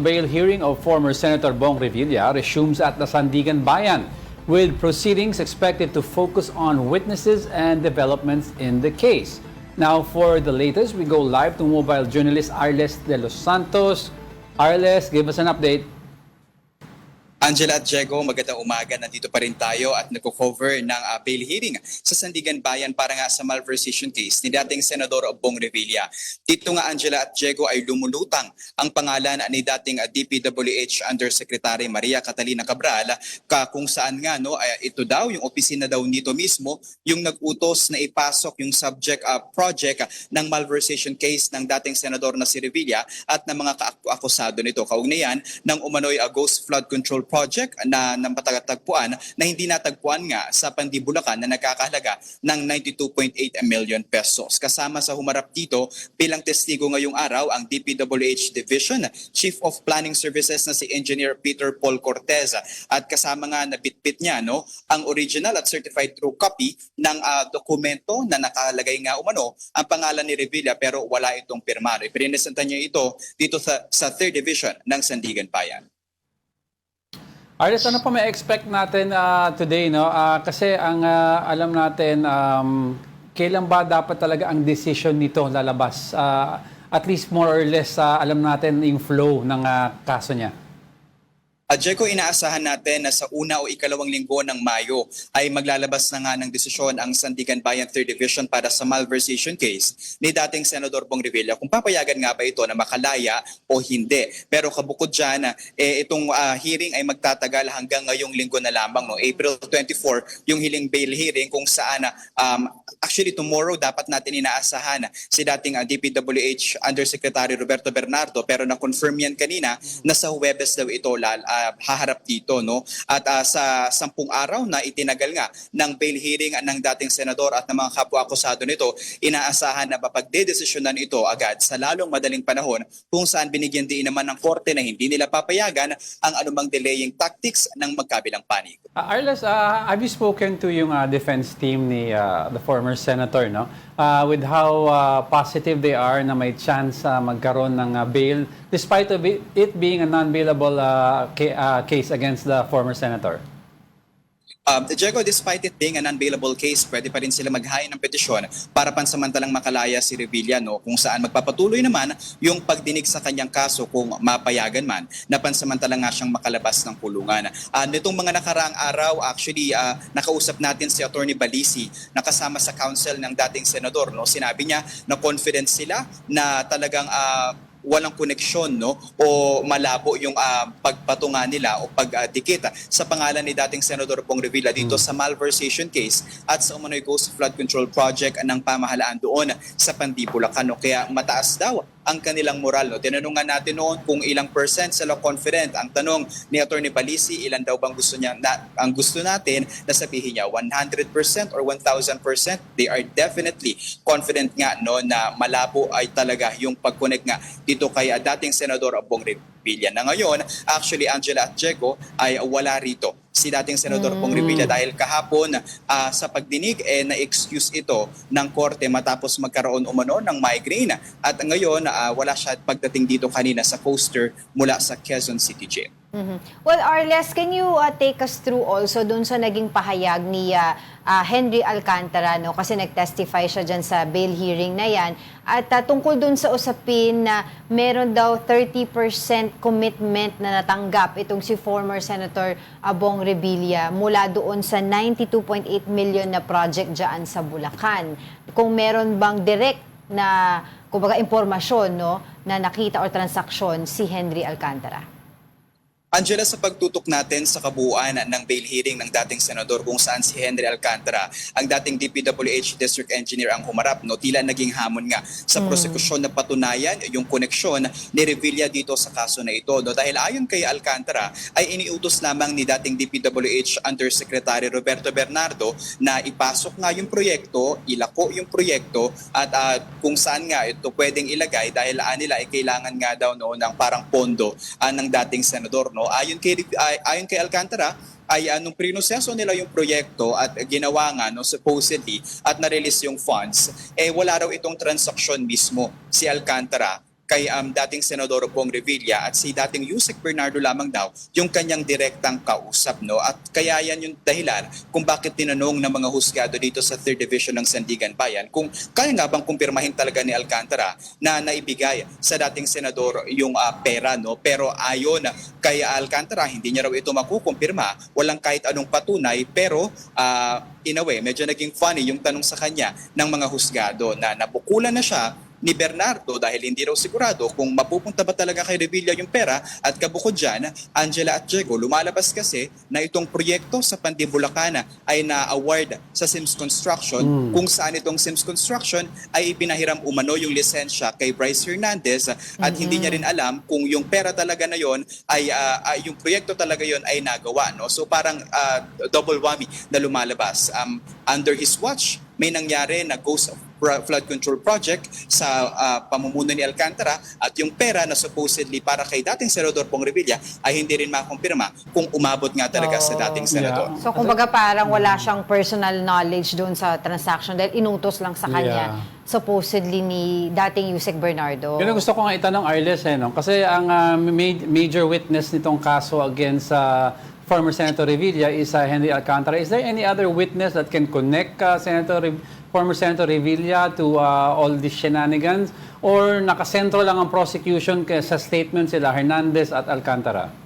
bail hearing of former Senator Bong Revilla resumes at the Sandigan Bayan, with proceedings expected to focus on witnesses and developments in the case. Now, for the latest, we go live to mobile journalist Arles de los Santos. Arles, give us an update. Angela at Diego, magandang umaga. Nandito pa rin tayo at nagko-cover ng bail hearing sa Sandigan Bayan para nga sa malversation case ni dating Senador Bong Revilla. Dito nga, Angela at Diego, ay lumulutang ang pangalan ni dating DPWH Undersecretary Maria Catalina Cabral kung saan nga ito daw yung opisina daw nito mismo yung nag-utos na ipasok yung subject project ng malversation case ng dating senador na si Revilla at ng mga akusado nito. Kaugnayan ng umano'y Ghost Flood Control Project na napatagpuan na hindi natagpuan nga sa Pandibulacan na nagkakahalaga ng 92.8 million pesos. Kasama sa humarap dito bilang testigo ngayong araw ang DPWH Division Chief of Planning Services na si Engineer Peter Paul Cortez at kasama nga na bitbit niya ang original at certified true copy ng dokumento na nakalagay nga umano ang pangalan ni Revilla pero wala itong pirmado. Ipiresentan niya ito dito sa 3rd Division ng Sandigan Bayan. Arles, ano pa may expect natin today, no? Kasi ang alam natin, kailan ba dapat talaga ang decision nito lalabas? At least more or less, alam natin yung flow ng kaso niya. Diego, inaasahan natin na sa una o ikalawang linggo ng Mayo ay maglalabas na nga ng desisyon ang Sandigan Bayan 3rd Division para sa malversation case ni dating Senador Bong Revilla kung papayagan nga ba ito na makalaya o hindi. Pero kabukod dyan, itong hearing ay magtatagal hanggang ngayong linggo na lamang. April 24, yung hiling bail hearing kung saan actually tomorrow dapat natin inaasahan si dating DPWH Undersecretary Roberto Bernardo pero na-confirm yan kanina na sa Huwebes daw ito haharap dito, at sa 10 araw na itinagal nga ng bail hearing ng dating senador at ng mga kapwa-akusado nito, inaasahan na mapagdedesisyonan ito agad sa lalong madaling panahon kung saan binigyan din naman ng korte na hindi nila papayagan ang anumang delaying tactics ng magkabilang panig. Arles, have you spoken to yung defense team ni the former senator, with how positive they are na may chance magkaroon ng bail despite of it being a non-bailable case against the former senator? Diego, despite it being an unbailable case, pwede pa rin sila maghain ng petisyon para pansamantalang makalaya si Revilla, kung saan magpapatuloy naman yung pagdinig sa kanyang kaso kung mapayagan man na pansamantalang nga siyang makalabas ng kulungan. Nitong mga nakaraang araw, actually, nakausap natin si Attorney Balisi na kasama sa counsel ng dating senador. Sinabi niya na confident sila na talagang walang koneksyon o malabo yung pagpatungan nila o pagdikita sa pangalan ni dating Senador Bong Revilla dito sa malversation case at sa umano'y Ghost Flood Control Project ng pamahalaan doon sa Pandibulacan. Kaya mataas daw ang kanilang moral. Tinanungan natin noon kung ilang percent sila confident. Ang tanong ni Attorney Balisi, ilan daw bang gusto niya ang gusto natin na sabihin niya 100% or 1,000%? They are definitely confident nga na malabo ay talaga yung pag-connect nga dito kay dating Senador Bong Revilla. Na ngayon, actually Angela at Diego ay wala rito si dating Senador Bong Revilla dahil kahapon sa pagdinig na-excuse ito ng korte matapos magkaroon umano ng migraine at ngayon wala siya pagdating dito kanina sa poster mula sa Quezon City Jail. Well, Arles, can you take us through also dun sa naging pahayag ni Henry Alcantara, kasi nag-testify siya dyan sa bail hearing na yan, at tungkol dun sa usapin na meron daw 30% commitment na natanggap itong si former Senator Bong Revilla mula doon sa 92.8 million na project dyan sa Bulacan. Kung meron bang direct na kumbaga impormasyon na nakita or transaksyon si Henry Alcantara? Angela, sa pagtutok natin sa kabuuan ng bail hearing ng dating senador kung saan si Henry Alcantara, ang dating DPWH District Engineer ang humarap, tila naging hamon nga sa prosekusyon na patunayan yung koneksyon ni Revilla dito sa kaso na ito. Dahil ayon kay Alcantara ay iniutos lamang ni dating DPWH Undersecretary Roberto Bernardo na ipasok nga yung proyekto, ilako yung proyekto at kung saan nga ito pwedeng ilagay dahil nila ay kailangan nga daw ng parang pondo ng dating senador. Ayon kay Alcantara, ay nung prinoseso nila yung proyekto at ginawa nga supposedly at na-release yung funds, wala raw itong transaksyon mismo si Alcantara kay dating Senador Bong Revilla at si dating Yusek Bernardo lamang daw yung kanyang direktang kausap, no? At kaya yan yung dahilan kung bakit tinanong ng mga husgado dito sa 3rd Division ng Sandigan Bayan kung kaya nga bang kumpirmahin talaga ni Alcantara na naibigay sa dating senador yung pera, no? Pero ayon kay Alcantara, hindi niya raw ito makukumpirma, walang kahit anong patunay, pero in a way, medyo naging funny yung tanong sa kanya ng mga husgado na nabukulan na siya ni Bernardo dahil hindi raw sigurado kung mapupunta ba talaga kay Revilla yung pera. At kabukod dyan, Angela at Diego, lumalabas kasi na itong proyekto sa Pandibulacan ay na-award sa Sims Construction, kung saan itong Sims Construction ay ipinahiram umano yung lisensya kay Bryce Hernandez at hindi niya rin alam kung yung pera talaga na yon ay yung proyekto talaga yon ay nagawa, no? So parang double whammy na lumalabas. Under his watch, may nangyari na ghost flood control project sa pamumuno ni Alcantara at yung pera na supposedly para kay dating Senador Bong Revilla ay hindi rin makumpirma kung umabot nga talaga sa dating senador. So kumbaga parang wala siyang personal knowledge doon sa transaction dahil inutos lang sa kanya supposedly ni dating Yusek Bernardo. Yun ang gusto ko nga itanong, Arles, no? Kasi ang major witness nitong kaso against former Senator Revilla is Henry Alcantara. Is there any other witness that can connect former Senator Revilla to all these shenanigans? Or nakasentro lang ang prosecution sa statement sila Hernandez at Alcantara?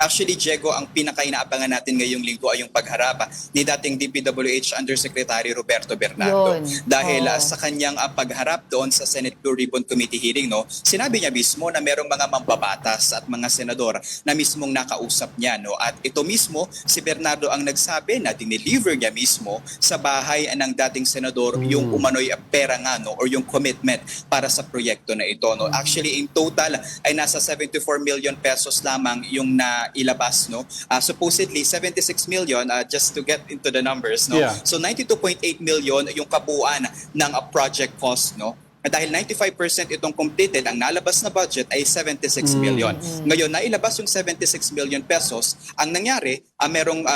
Actually, Diego, ang pinaka-inaabangan natin ngayong linggo ay yung pagharap ni dating DPWH Undersecretary Roberto Bernardo. Dahil sa kanyang pagharap doon sa Senate Blue Ribbon Committee hearing, no, sinabi niya mismo na merong mga mambabatas at mga senador na mismong nakausap niya. No? At ito mismo, si Bernardo ang nagsabi na dineliver niya mismo sa bahay ng dating senador yung umano'y pera nga, no, or yung commitment para sa proyekto na ito. No? Actually, in total ay nasa 74 million pesos lamang yung ilabas, no? Supposedly 76 million, just to get into the numbers, no? Yeah. So 92.8 million yung kabuuan ng project cost, no? Dahil 95% itong completed, ang nalabas na budget ay 76 million. Ngayon, nailabas yung 76 million pesos. Ang nangyari, merong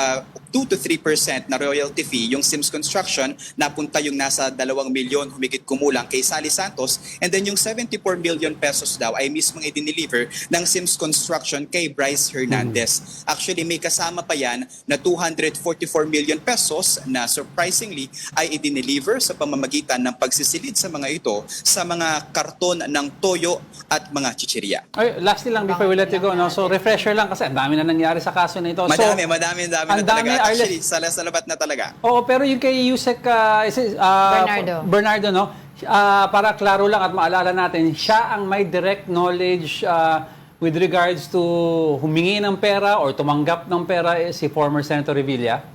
2 to 3% na royalty fee, yung Sims Construction, napunta yung nasa 2 milyon, humigit kumulang kay Sally Santos. And then yung 74 million pesos daw ay mismong i-deliver ng Sims Construction kay Bryce Hernandez. Actually, may kasama pa yan na 244 million pesos na surprisingly ay i-deliver sa pamamagitan ng pagsisilid sa mga ito sa mga karton ng toyo at mga chichirya. Ay, lastly lang before we let you go, no? So refresher lang kasi ang dami na nangyari sa kaso na ito. Madami na talaga. Arles. Actually, salabat na talaga. Oo, pero yung kay Yusek Bernardo, no? Para klaro lang at maalala natin, siya ang may direct knowledge with regards to humingi ng pera or tumanggap ng pera si former Senator Revilla.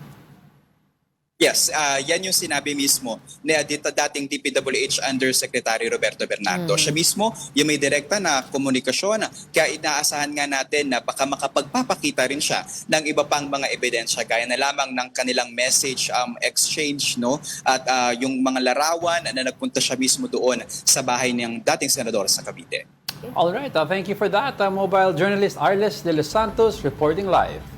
Yes, yan yung sinabi mismo ni dating DPWH Undersecretary Roberto Bernardo. Siya mismo yung may direkta na komunikasyon, kaya inaasahan nga natin na baka makapagpapakita rin siya ng iba pang mga ebidensya gaya na lamang ng kanilang message exchange, no? At yung mga larawan na nagpunta siya mismo doon sa bahay ng dating senador sa Cavite. All right, thank you for that. Mobile journalist Arles de los Santos reporting live.